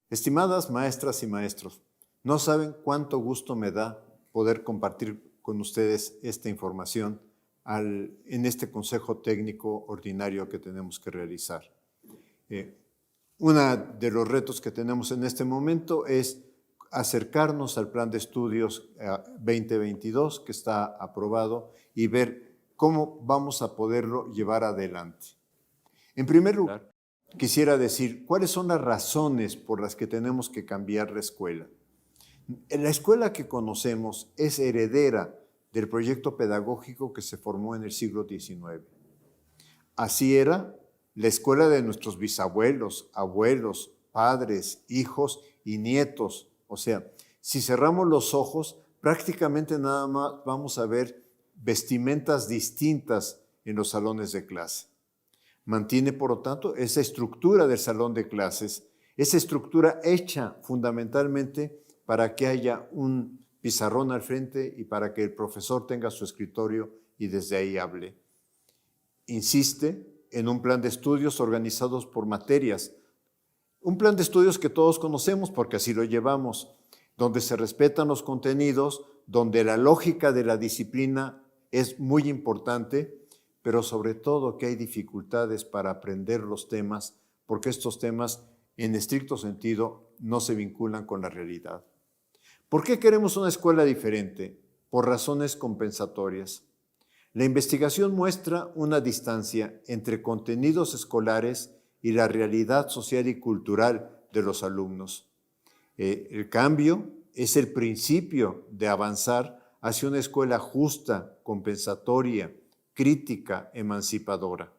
Estimadas maestras y maestros, no saben cuánto gusto me da poder compartir con ustedes esta información en este consejo técnico ordinario que tenemos que realizar. Uno de los retos que tenemos en este momento es acercarnos al plan de estudios 2022 que está aprobado y ver cómo vamos a poderlo llevar adelante. En primer lugar, quisiera decir cuáles son las razones por las que tenemos que cambiar la escuela. La escuela que conocemos es heredera del proyecto pedagógico que se formó en el siglo XIX. Así era la escuela de nuestros bisabuelos, abuelos, padres, hijos y nietos. O sea, si cerramos los ojos, prácticamente nada más vamos a ver vestimentas distintas en los salones de clase. Mantiene, por lo tanto, esa estructura del salón de clases, esa estructura hecha fundamentalmente para que haya un pizarrón al frente y para que el profesor tenga su escritorio y desde ahí hable. Insiste en un plan de estudios organizados por materias, un plan de estudios que todos conocemos porque así lo llevamos, donde se respetan los contenidos, donde la lógica de la disciplina es muy importante, pero sobre todo que hay dificultades para aprender los temas, porque estos temas, en estricto sentido, no se vinculan con la realidad. ¿Por qué queremos una escuela diferente? Por razones compensatorias. La investigación muestra una distancia entre contenidos escolares y la realidad social y cultural de los alumnos. El cambio es el principio de avanzar hacia una escuela justa, compensatoria, crítica, emancipadora.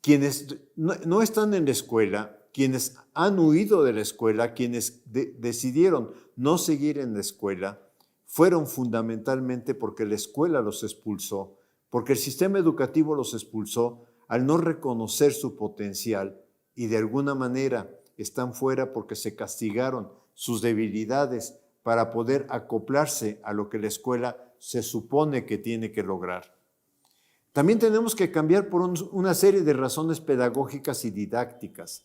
Quienes no están en la escuela, quienes han huido de la escuela, quienes decidieron no seguir en la escuela, fueron fundamentalmente porque la escuela los expulsó, porque el sistema educativo los expulsó al no reconocer su potencial y de alguna manera están fuera porque se castigaron sus debilidades para poder acoplarse a lo que la escuela se supone que tiene que lograr. También tenemos que cambiar por una serie de razones pedagógicas y didácticas.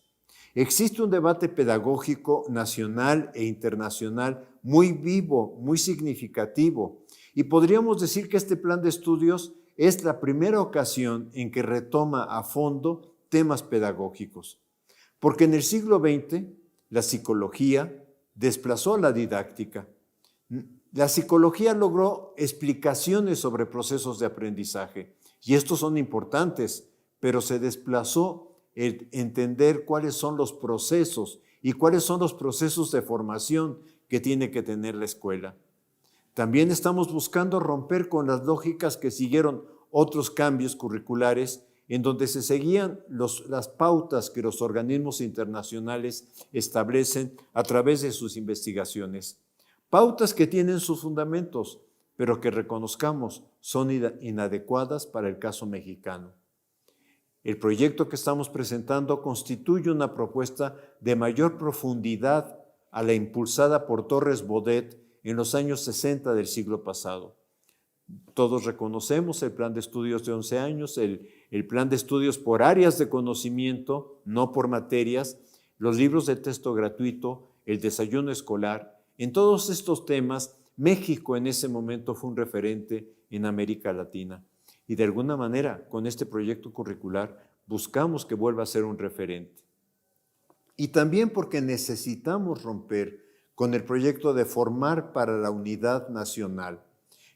Existe un debate pedagógico nacional e internacional muy vivo, muy significativo, y podríamos decir que este plan de estudios es la primera ocasión en que retoma a fondo temas pedagógicos, porque en el siglo XX la psicología desplazó a la didáctica. La psicología logró explicaciones sobre procesos de aprendizaje, y estos son importantes, pero se desplazó el entender cuáles son los procesos y cuáles son los procesos de formación que tiene que tener la escuela. También estamos buscando romper con las lógicas que siguieron otros cambios curriculares en donde se seguían las pautas que los organismos internacionales establecen a través de sus investigaciones. Pautas que tienen sus fundamentos, pero que reconozcamos son inadecuadas para el caso mexicano. El proyecto que estamos presentando constituye una propuesta de mayor profundidad a la impulsada por Torres Bodet en los años 60 del siglo pasado. Todos reconocemos el plan de estudios de 11 años, el plan de estudios por áreas de conocimiento, no por materias, los libros de texto gratuito, el desayuno escolar. En todos estos temas, México en ese momento fue un referente en América Latina. Y de alguna manera, con este proyecto curricular, buscamos que vuelva a ser un referente. Y también porque necesitamos romper con el proyecto de formar para la unidad nacional,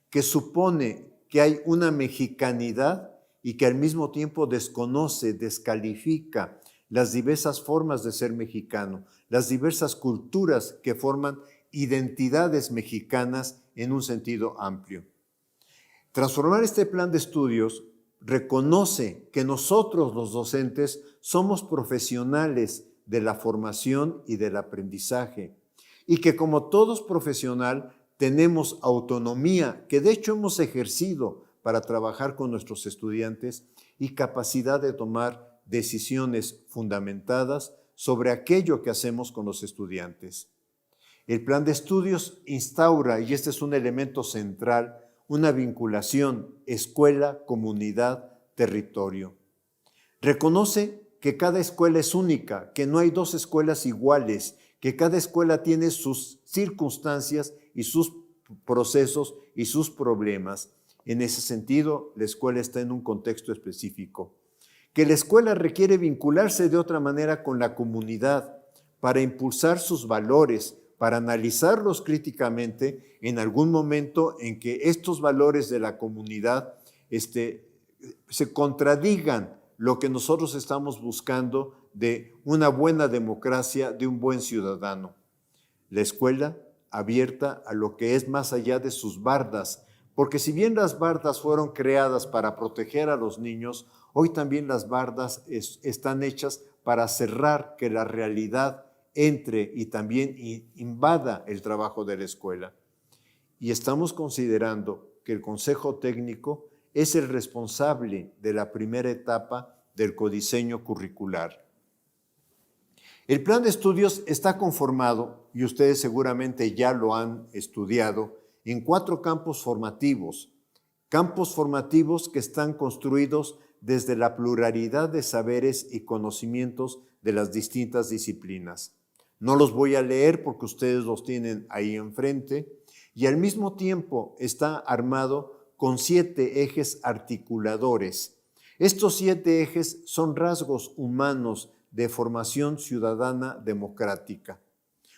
que supone que hay una mexicanidad y que al mismo tiempo desconoce, descalifica las diversas formas de ser mexicano, las diversas culturas que forman identidades mexicanas en un sentido amplio. Transformar este plan de estudios reconoce que nosotros los docentes somos profesionales de la formación y del aprendizaje y que como todos profesional tenemos autonomía que de hecho hemos ejercido para trabajar con nuestros estudiantes y capacidad de tomar decisiones fundamentadas sobre aquello que hacemos con los estudiantes. El plan de estudios instaura, y este es un elemento central, una vinculación escuela, comunidad, territorio. Reconoce que que cada escuela es única, que no hay dos escuelas iguales, que cada escuela tiene sus circunstancias y sus procesos y sus problemas. En ese sentido, la escuela está en un contexto específico. Que la escuela requiere vincularse de otra manera con la comunidad para impulsar sus valores, para analizarlos críticamente en algún momento en que estos valores de la comunidad se contradigan lo que nosotros estamos buscando de una buena democracia, de un buen ciudadano. La escuela abierta a lo que es más allá de sus bardas, porque si bien las bardas fueron creadas para proteger a los niños, hoy también las bardas están hechas para cerrar que la realidad entre y también invada el trabajo de la escuela. Y estamos considerando que el Consejo Técnico es el responsable de la primera etapa del codiseño curricular. El plan de estudios está conformado, y ustedes seguramente ya lo han estudiado, en 4 campos formativos que están construidos desde la pluralidad de saberes y conocimientos de las distintas disciplinas. No los voy a leer porque ustedes los tienen ahí enfrente, y al mismo tiempo está armado con 7 ejes articuladores. Estos 7 ejes son rasgos humanos de formación ciudadana democrática.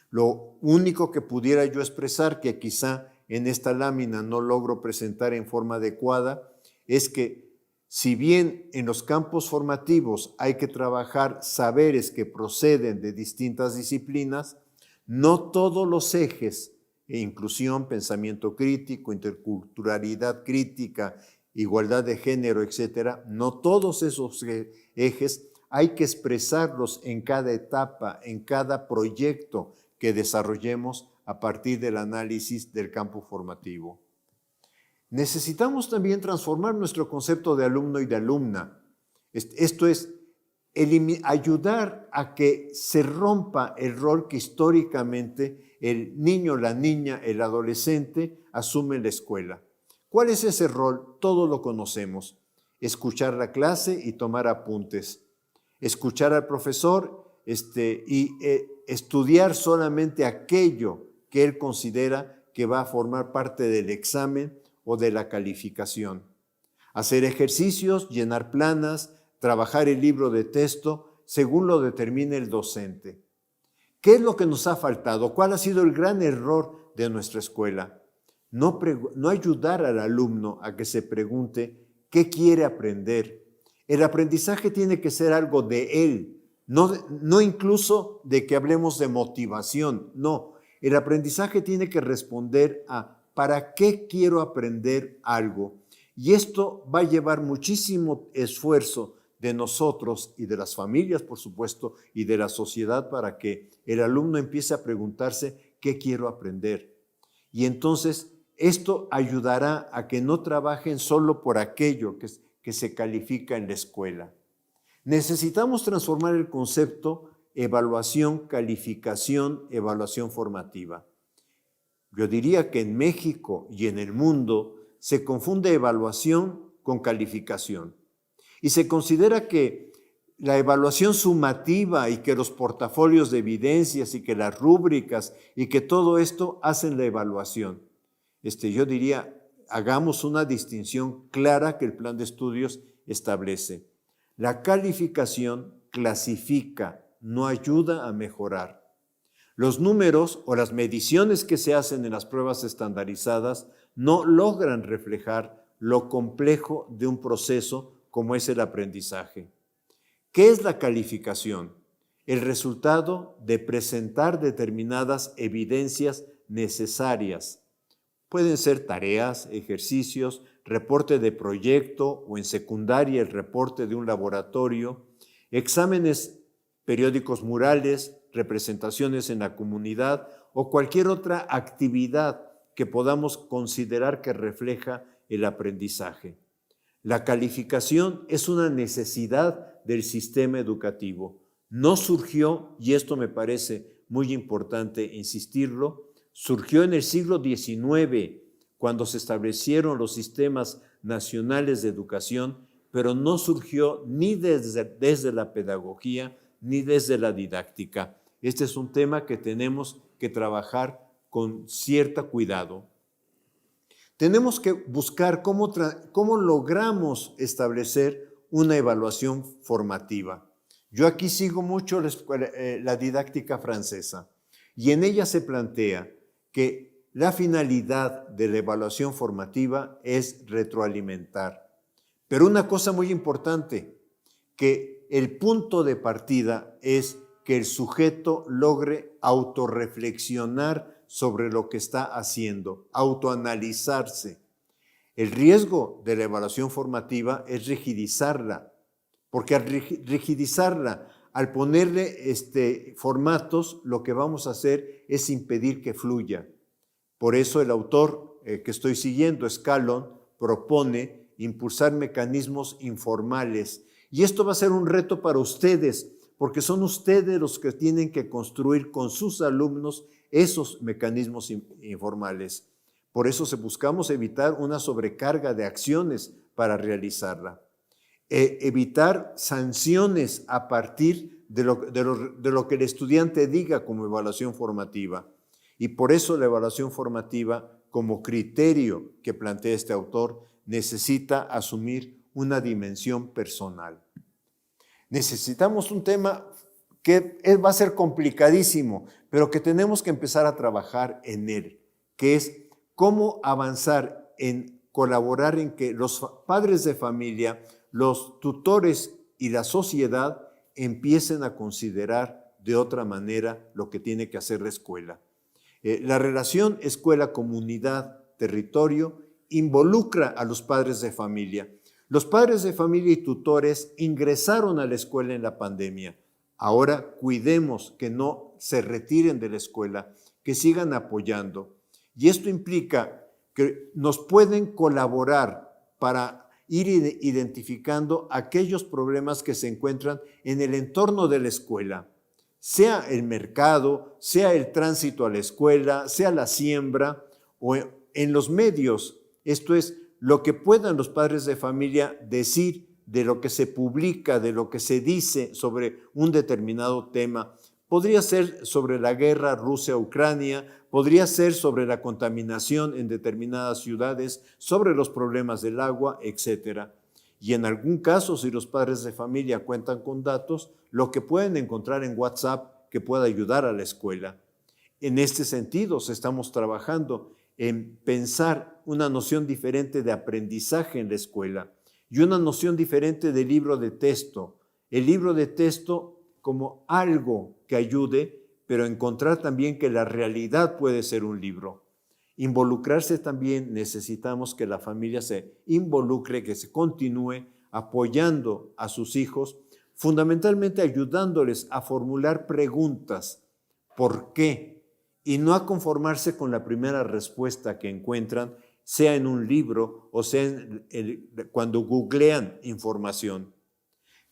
Lo único que pudiera yo expresar, que quizá en esta lámina no logro presentar en forma adecuada, es que si bien en los campos formativos hay que trabajar saberes que proceden de distintas disciplinas, no todos los ejes, inclusión, pensamiento crítico, interculturalidad crítica, igualdad de género, etcétera, no todos esos ejes hay que expresarlos en cada etapa, en cada proyecto que desarrollemos a partir del análisis del campo formativo. Necesitamos también transformar nuestro concepto de alumno y de alumna. Esto es, ayudar a que se rompa el rol que históricamente el niño, la niña, el adolescente asume en la escuela. ¿Cuál es ese rol? Todos lo conocemos. Escuchar la clase y tomar apuntes. Escuchar al profesor y estudiar solamente aquello que él considera que va a formar parte del examen o de la calificación. Hacer ejercicios, llenar planas, trabajar el libro de texto según lo determine el docente. ¿Qué es lo que nos ha faltado? ¿Cuál ha sido el gran error de nuestra escuela? No ayudar al alumno a que se pregunte qué quiere aprender. El aprendizaje tiene que ser algo de él, no incluso de que hablemos de motivación, no. El aprendizaje tiene que responder a ¿para qué quiero aprender algo? Y esto va a llevar muchísimo esfuerzo de nosotros y de las familias, por supuesto, y de la sociedad para que el alumno empiece a preguntarse ¿qué quiero aprender? Y entonces esto ayudará a que no trabajen solo por aquello que se califica en la escuela. Necesitamos transformar el concepto evaluación, calificación, evaluación formativa. Yo diría que en México y en el mundo se confunde evaluación con calificación y se considera que la evaluación sumativa y que los portafolios de evidencias y que las rúbricas y que todo esto hacen la evaluación. Yo diría, hagamos una distinción clara que el plan de estudios establece. La calificación clasifica, no ayuda a mejorar. Los números o las mediciones que se hacen en las pruebas estandarizadas no logran reflejar lo complejo de un proceso como es el aprendizaje. ¿Qué es la calificación? El resultado de presentar determinadas evidencias necesarias. Pueden ser tareas, ejercicios, reporte de proyecto o en secundaria el reporte de un laboratorio, exámenes periódicos murales, representaciones en la comunidad o cualquier otra actividad que podamos considerar que refleja el aprendizaje. La calificación es una necesidad del sistema educativo. No surgió, y esto me parece muy importante insistirlo, surgió en el siglo XIX, cuando se establecieron los sistemas nacionales de educación pero no surgió ni desde la pedagogía ni desde la didáctica. Este es un tema que tenemos que trabajar con cierto cuidado. Tenemos que buscar cómo logramos establecer una evaluación formativa. Yo aquí sigo mucho la didáctica francesa y en ella se plantea que la finalidad de la evaluación formativa es retroalimentar. Pero una cosa muy importante, que el punto de partida es que el sujeto logre autorreflexionar sobre lo que está haciendo, autoanalizarse. El riesgo de la evaluación formativa es rigidizarla, porque al rigidizarla, al ponerle formatos, lo que vamos a hacer es impedir que fluya. Por eso el autor que estoy siguiendo, Scallon, propone impulsar mecanismos informales. Y esto va a ser un reto para ustedes, porque son ustedes los que tienen que construir con sus alumnos esos mecanismos informales. Por eso buscamos evitar una sobrecarga de acciones para realizarla. Evitar sanciones a partir de lo que el estudiante diga como evaluación formativa. Y por eso la evaluación formativa, como criterio que plantea este autor, necesita asumir una dimensión personal. Necesitamos un tema que va a ser complicadísimo, pero que tenemos que empezar a trabajar en él, que es cómo avanzar en colaborar en que los padres de familia, los tutores y la sociedad empiecen a considerar de otra manera lo que tiene que hacer la escuela. La relación escuela-comunidad-territorio involucra a los padres de familia. Los padres de familia y tutores ingresaron a la escuela en la pandemia. Ahora cuidemos que no se retiren de la escuela, que sigan apoyando. Y esto implica que nos pueden colaborar para ir identificando aquellos problemas que se encuentran en el entorno de la escuela, sea el mercado, sea el tránsito a la escuela, sea la siembra o en los medios. Esto es lo que puedan los padres de familia decir de lo que se publica, de lo que se dice sobre un determinado tema. Podría ser sobre la guerra Rusia-Ucrania, podría ser sobre la contaminación en determinadas ciudades, sobre los problemas del agua, etc. Y en algún caso, si los padres de familia cuentan con datos, lo que pueden encontrar en WhatsApp que pueda ayudar a la escuela. En este sentido, estamos trabajando en pensar una noción diferente de aprendizaje en la escuela y una noción diferente de libro de texto. El libro de texto como algo que ayude, pero encontrar también que la realidad puede ser un libro. Involucrarse también, necesitamos que la familia se involucre, que se continúe apoyando a sus hijos, fundamentalmente ayudándoles a formular preguntas. ¿Por qué? Y no a conformarse con la primera respuesta que encuentran, sea en un libro o sea cuando googlean información.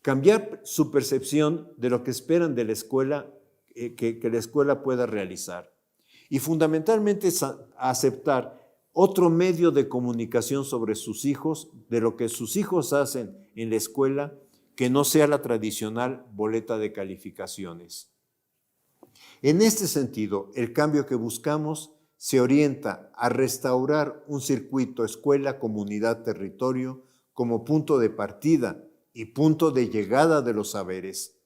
Cambiar su percepción de lo que esperan de la escuela, que la escuela pueda realizar. Y fundamentalmente aceptar otro medio de comunicación sobre sus hijos, de lo que sus hijos hacen en la escuela, que no sea la tradicional boleta de calificaciones. En este sentido, el cambio que buscamos se orienta a restaurar un circuito escuela, comunidad, territorio como punto de partida y punto de llegada de los saberes.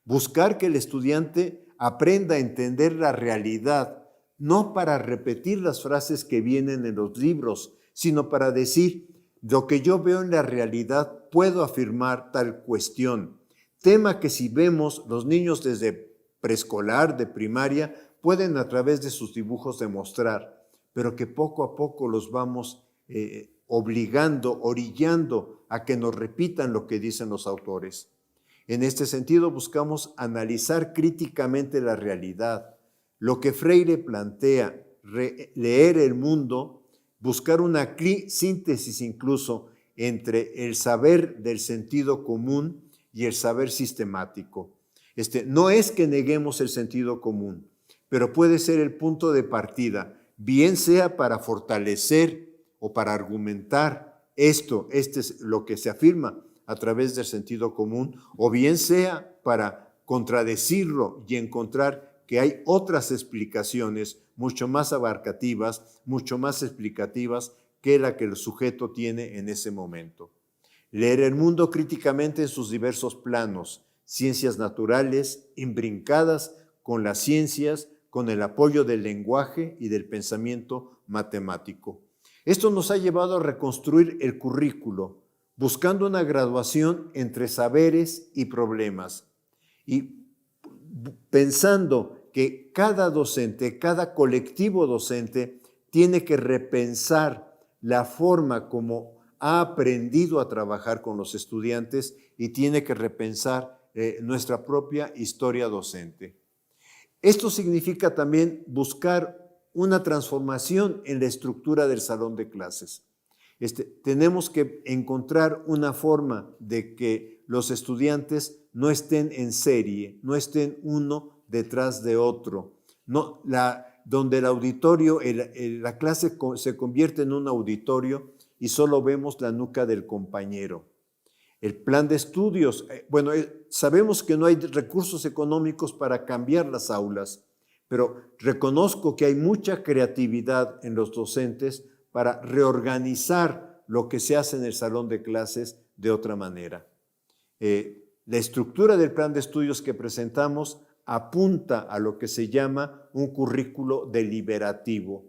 Buscar que el estudiante aprenda a entender la realidad, no para repetir las frases que vienen en los libros, sino para decir, lo que yo veo en la realidad puedo afirmar tal cuestión. Tema que si vemos los niños desde preescolar, de primaria, pueden a través de sus dibujos demostrar, pero que poco a poco los vamos obligando, orillando a que nos repitan lo que dicen los autores. En este sentido, buscamos analizar críticamente la realidad, lo que Freire plantea, leer el mundo, buscar una síntesis incluso entre el saber del sentido común y el saber sistemático. No es que neguemos el sentido común, pero puede ser el punto de partida, bien sea para fortalecer o para argumentar este es lo que se afirma, a través del sentido común, o bien sea para contradecirlo y encontrar que hay otras explicaciones mucho más abarcativas, mucho más explicativas que la que el sujeto tiene en ese momento. Leer el mundo críticamente en sus diversos planos, ciencias naturales, imbrincadas con las ciencias, con el apoyo del lenguaje y del pensamiento matemático. Esto nos ha llevado a reconstruir el currículo, buscando una graduación entre saberes y problemas, y pensando que cada docente, cada colectivo docente tiene que repensar la forma como ha aprendido a trabajar con los estudiantes y tiene que repensar nuestra propia historia docente. Esto significa también buscar una transformación en la estructura del salón de clases. Tenemos que encontrar una forma de que los estudiantes no estén en serie, no estén uno detrás de otro, donde el auditorio, la clase se convierte en un auditorio y solo vemos la nuca del compañero. El plan de estudios, sabemos que no hay recursos económicos para cambiar las aulas, pero reconozco que hay mucha creatividad en los docentes para reorganizar lo que se hace en el salón de clases de otra manera. La estructura del plan de estudios que presentamos apunta a lo que se llama un currículo deliberativo.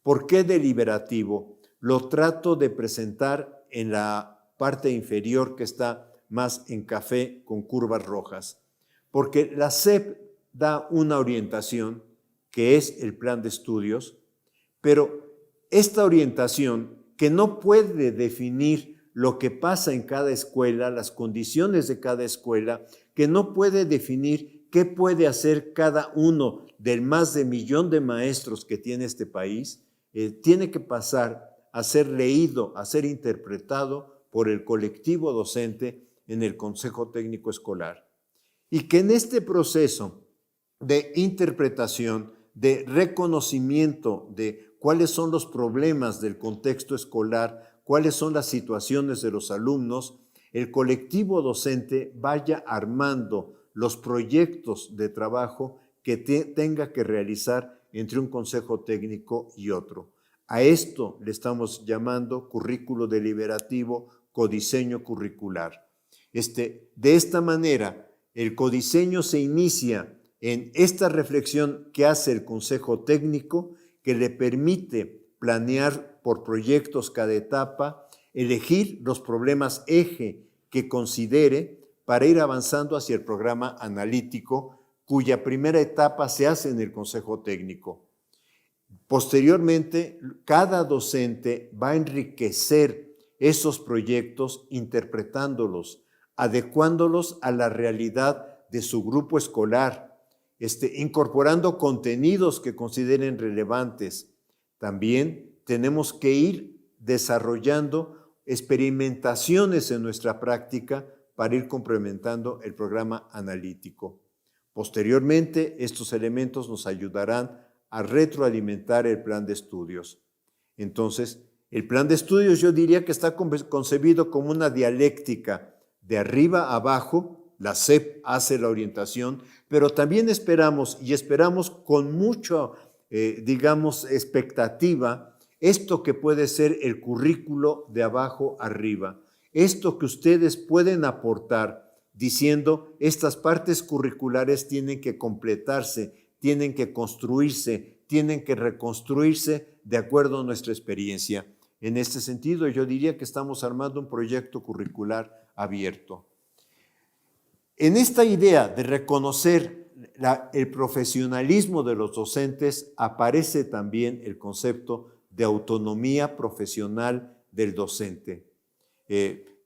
¿Por qué deliberativo? Lo trato de presentar en la parte inferior que está más en café con curvas rojas, porque la SEP da una orientación que es el plan de estudios, pero esta orientación que no puede definir lo que pasa en cada escuela, las condiciones de cada escuela, que no puede definir qué puede hacer cada uno del más de 1 millón de maestros que tiene este país, tiene que pasar a ser leído, a ser interpretado por el colectivo docente en el Consejo Técnico Escolar. Y que en este proceso de interpretación, de reconocimiento de cuáles son los problemas del contexto escolar, cuáles son las situaciones de los alumnos, el colectivo docente vaya armando los proyectos de trabajo que tenga que realizar entre un consejo técnico y otro. A esto le estamos llamando currículo deliberativo, codiseño curricular. De esta manera, el codiseño se inicia en esta reflexión que hace el consejo técnico, que le permite planear por proyectos cada etapa, elegir los problemas eje que considere para ir avanzando hacia el programa analítico, cuya primera etapa se hace en el consejo técnico. Posteriormente, cada docente va a enriquecer esos proyectos interpretándolos, adecuándolos a la realidad de su grupo escolar, incorporando contenidos que consideren relevantes. También tenemos que ir desarrollando experimentaciones en nuestra práctica para ir complementando el programa analítico. Posteriormente, estos elementos nos ayudarán a retroalimentar el plan de estudios. Entonces, el plan de estudios yo diría que está concebido como una dialéctica de arriba a abajo. La SEP hace la orientación, pero también esperamos con mucha, expectativa, esto que puede ser el currículo de abajo arriba, esto que ustedes pueden aportar diciendo estas partes curriculares tienen que completarse, tienen que construirse, tienen que reconstruirse de acuerdo a nuestra experiencia. En este sentido, yo diría que estamos armando un proyecto curricular abierto. En esta idea de reconocer el profesionalismo de los docentes, aparece también el concepto de autonomía profesional del docente.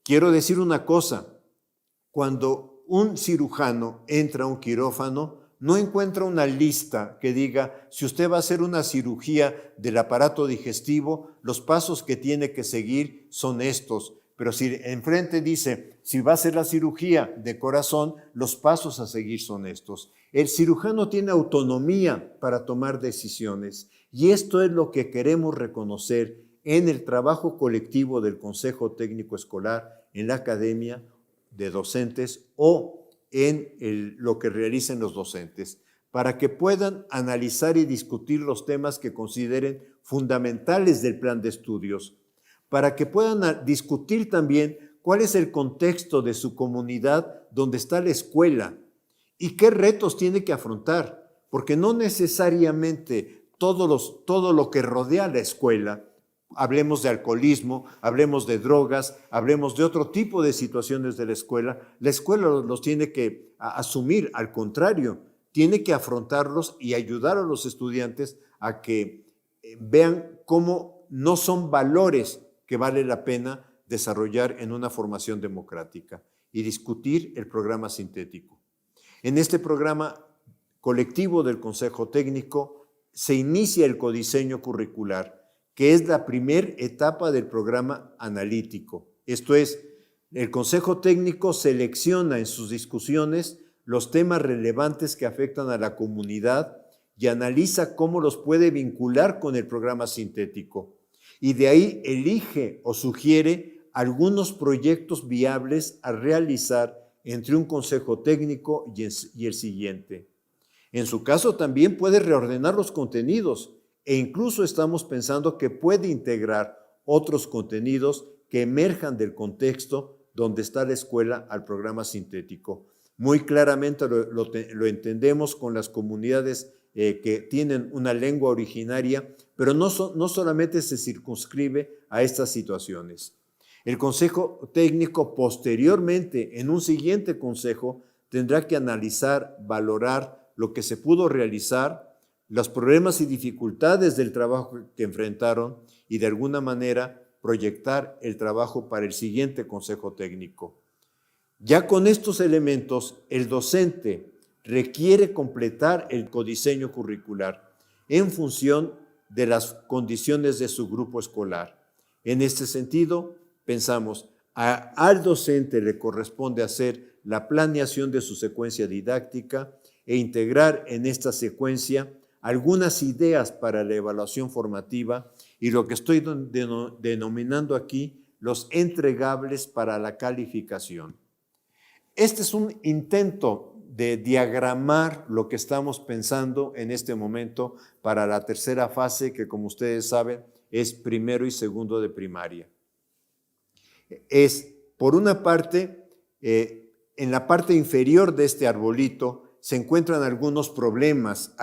Quiero decir una cosa, cuando un cirujano entra a un quirófano, no encuentra una lista que diga, si usted va a hacer una cirugía del aparato digestivo, los pasos que tiene que seguir son estos. Pero si enfrente dice, si va a hacer la cirugía de corazón, los pasos a seguir son estos. El cirujano tiene autonomía para tomar decisiones y esto es lo que queremos reconocer en el trabajo colectivo del Consejo Técnico Escolar, en la academia de docentes o en lo que realicen los docentes, para que puedan analizar y discutir los temas que consideren fundamentales del plan de estudios, para que puedan discutir también cuál es el contexto de su comunidad donde está la escuela y qué retos tiene que afrontar, porque no necesariamente todo lo que rodea la escuela, hablemos de alcoholismo, hablemos de drogas, hablemos de otro tipo de situaciones de la escuela los tiene que asumir, al contrario, tiene que afrontarlos y ayudar a los estudiantes a que vean cómo no son valores que vale la pena desarrollar en una formación democrática y discutir el programa sintético. En este programa colectivo del Consejo Técnico se inicia el codiseño curricular, que es la primera etapa del programa analítico. Esto es, el Consejo Técnico selecciona en sus discusiones los temas relevantes que afectan a la comunidad y analiza cómo los puede vincular con el programa sintético. Y de ahí elige o sugiere algunos proyectos viables a realizar entre un consejo técnico y el siguiente. En su caso también puede reordenar los contenidos e incluso estamos pensando que puede integrar otros contenidos que emerjan del contexto donde está la escuela al programa sintético. Muy claramente lo entendemos con las comunidades que tienen una lengua originaria, pero no solamente se circunscribe a estas situaciones. El Consejo Técnico posteriormente, en un siguiente consejo, tendrá que analizar, valorar lo que se pudo realizar, los problemas y dificultades del trabajo que enfrentaron y de alguna manera proyectar el trabajo para el siguiente Consejo Técnico. Ya con estos elementos, el docente requiere completar el codiseño curricular en función de las condiciones de su grupo escolar. En este sentido, pensamos, al docente le corresponde hacer la planeación de su secuencia didáctica e integrar en esta secuencia algunas ideas para la evaluación formativa y lo que estoy denominando aquí los entregables para la calificación. Este es un intento de diagramar lo que estamos pensando en este momento para la tercera fase, que como ustedes saben es primero y segundo de primaria. Es, por una parte, en la parte inferior de este arbolito se encuentran algunos problemas,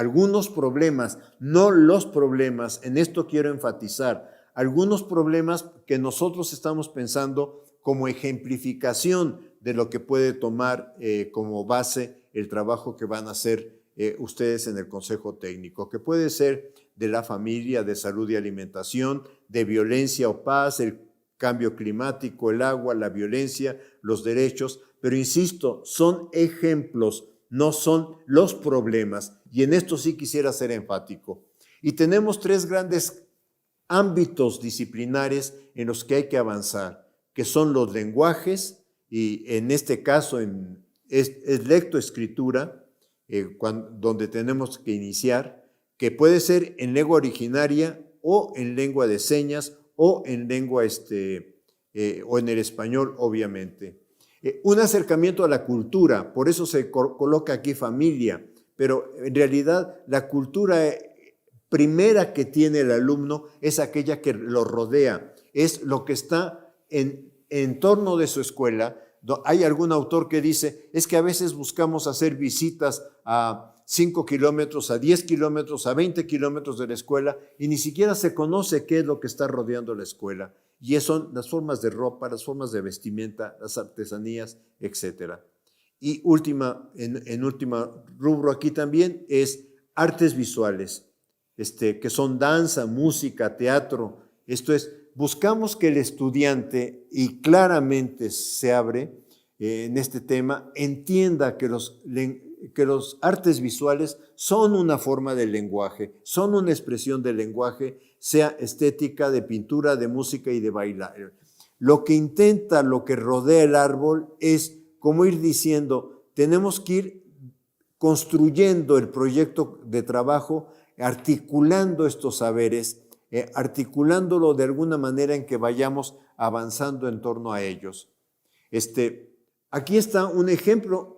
no los problemas, en esto quiero enfatizar, algunos problemas que nosotros estamos pensando como ejemplificación de lo que puede tomar como base el trabajo que van a hacer ustedes en el Consejo Técnico, que puede ser de la familia, de salud y alimentación, de violencia o paz, el cambio climático, el agua, la violencia, los derechos, pero insisto, son ejemplos, no son los problemas, y en esto sí quisiera ser enfático. Y tenemos tres grandes ámbitos disciplinares en los que hay que avanzar, que son los lenguajes, y en este caso es lectoescritura, donde tenemos que iniciar, que puede ser en lengua originaria o en lengua de señas o en lengua o en el español, obviamente. Un acercamiento a la cultura, por eso se coloca aquí familia, pero en realidad la cultura primera que tiene el alumno es aquella que lo rodea, es lo que está en torno de su escuela. Hay algún autor que dice, es que a veces buscamos hacer visitas a 5 kilómetros, a 10 kilómetros, a 20 kilómetros de la escuela y ni siquiera se conoce qué es lo que está rodeando la escuela. Y eso son las formas de ropa, las formas de vestimenta, las artesanías, etc. Y en último rubro aquí también es artes visuales, que son danza, música, teatro. Esto es, buscamos que el estudiante, y claramente se abre en este tema, entienda que los artes visuales son una forma del lenguaje, son una expresión del lenguaje, sea estética, de pintura, de música y de bailar. Lo que intenta, lo que rodea el árbol es como ir diciendo, tenemos que ir construyendo el proyecto de trabajo, articulando estos saberes, articulándolo de alguna manera en que vayamos avanzando en torno a ellos. Aquí está un ejemplo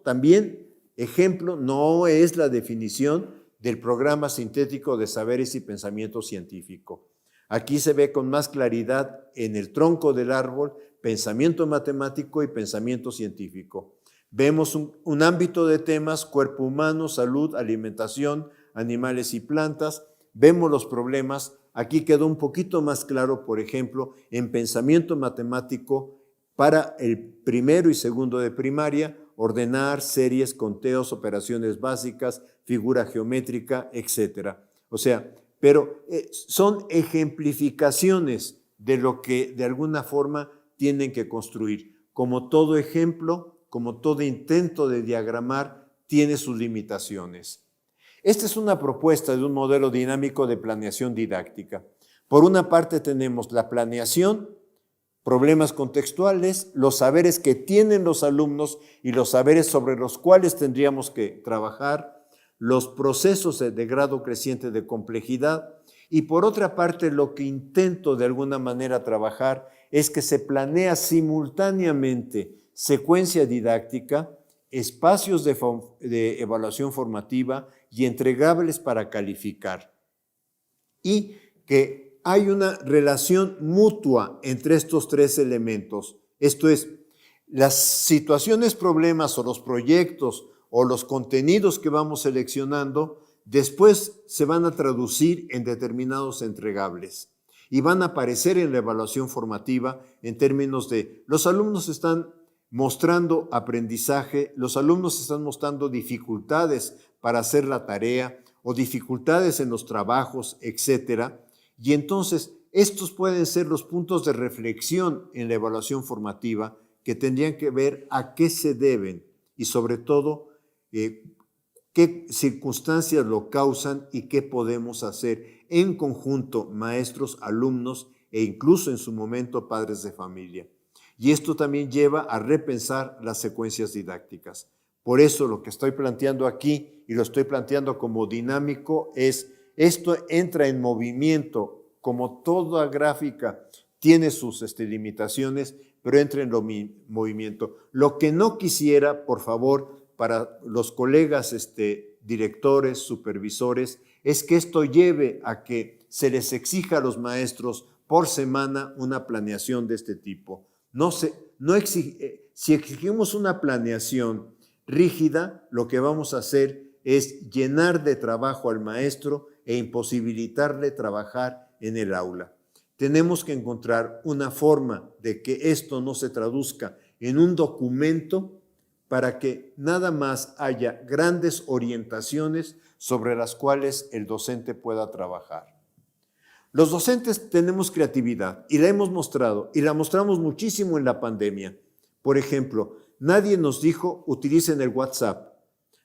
también, ejemplo no es la definición del programa sintético de saberes y pensamiento científico. Aquí se ve con más claridad en el tronco del árbol pensamiento matemático y pensamiento científico. Vemos un ámbito de temas, cuerpo humano, salud, alimentación, animales y plantas. Vemos los problemas. Aquí quedó un poquito más claro, por ejemplo, en pensamiento matemático para el primero y segundo de primaria, ordenar, series, conteos, operaciones básicas, figura geométrica, etc. O sea, pero son ejemplificaciones de lo que de alguna forma tienen que construir. Como todo ejemplo, como todo intento de diagramar, tiene sus limitaciones. Esta es una propuesta de un modelo dinámico de planeación didáctica. Por una parte tenemos la planeación, problemas contextuales, los saberes que tienen los alumnos y los saberes sobre los cuales tendríamos que trabajar, los procesos de grado creciente de complejidad, y por otra parte lo que intento de alguna manera trabajar es que se planea simultáneamente secuencia didáctica, espacios de evaluación formativa y entregables para calificar, y que hay una relación mutua entre estos tres elementos. Esto es, las situaciones, problemas o los proyectos o los contenidos que vamos seleccionando después se van a traducir en determinados entregables y van a aparecer en la evaluación formativa en términos de los alumnos están mostrando aprendizaje, los alumnos están mostrando dificultades para hacer la tarea o dificultades en los trabajos, etcétera. Y entonces estos pueden ser los puntos de reflexión en la evaluación formativa que tendrían que ver a qué se deben y sobre todo qué circunstancias lo causan y qué podemos hacer en conjunto maestros, alumnos e incluso en su momento padres de familia. Y esto también lleva a repensar las secuencias didácticas. Por eso lo que estoy planteando aquí y lo estoy planteando como dinámico es esto entra en movimiento, como toda gráfica tiene sus limitaciones, pero entra en movimiento. Lo que no quisiera, por favor, para los colegas directores, supervisores, es que esto lleve a que se les exija a los maestros por semana una planeación de este tipo. Si exigimos una planeación rígida, lo que vamos a hacer es llenar de trabajo al maestro e imposibilitarle trabajar en el aula. Tenemos que encontrar una forma de que esto no se traduzca en un documento para que nada más haya grandes orientaciones sobre las cuales el docente pueda trabajar. Los docentes tenemos creatividad y la hemos mostrado y la mostramos muchísimo en la pandemia. Por ejemplo, nadie nos dijo utilicen el WhatsApp.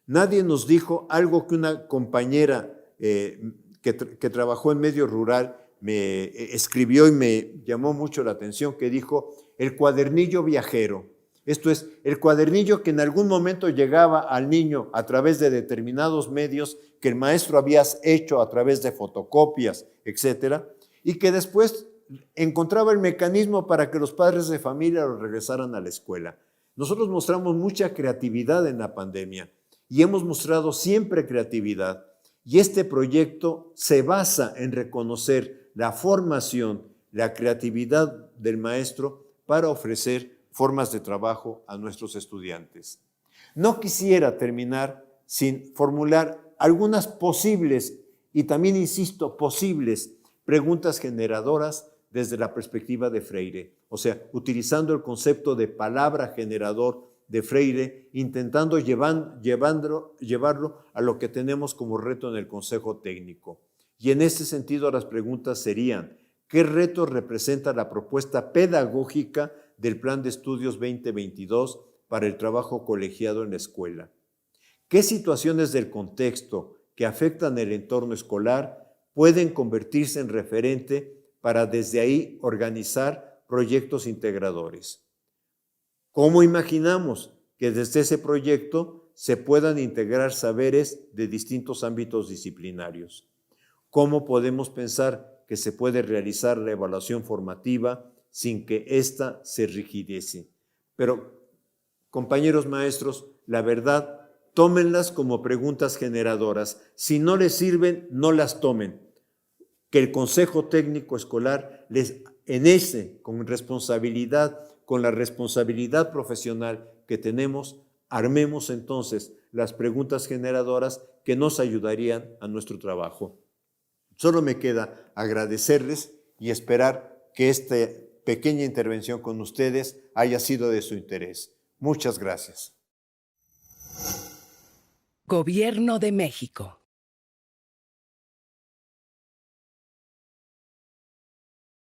Nadie nos dijo algo que una compañera que trabajó en medio rural me escribió y me llamó mucho la atención, que dijo el cuadernillo viajero. Esto es, el cuadernillo que en algún momento llegaba al niño a través de determinados medios que el maestro había hecho a través de fotocopias, etcétera, y que después encontraba el mecanismo para que los padres de familia lo regresaran a la escuela. Nosotros mostramos mucha creatividad en la pandemia y hemos mostrado siempre creatividad. Y este proyecto se basa en reconocer la formación, la creatividad del maestro para ofrecer formas de trabajo a nuestros estudiantes. No quisiera terminar sin formular algunas posibles, y también insisto, posibles preguntas generadoras desde la perspectiva de Freire. O sea, utilizando el concepto de palabra generador de Freire, intentando llevarlo a lo que tenemos como reto en el Consejo Técnico. Y en ese sentido las preguntas serían, ¿qué reto representa la propuesta pedagógica del Plan de Estudios 2022 para el trabajo colegiado en la escuela? ¿Qué situaciones del contexto que afectan el entorno escolar pueden convertirse en referente para desde ahí organizar proyectos integradores? ¿Cómo imaginamos que desde ese proyecto se puedan integrar saberes de distintos ámbitos disciplinarios? ¿Cómo podemos pensar que se puede realizar la evaluación formativa sin que ésta se rigidece? Pero Compañeros maestros, la verdad, tómenlas como preguntas generadoras. Si no les sirven, no las tomen. Que el Consejo Técnico Escolar con responsabilidad, con la responsabilidad profesional que tenemos, armemos entonces las preguntas generadoras que nos ayudarían a nuestro trabajo. Solo me queda agradecerles y esperar que esta pequeña intervención con ustedes haya sido de su interés. Muchas gracias. Gobierno de México.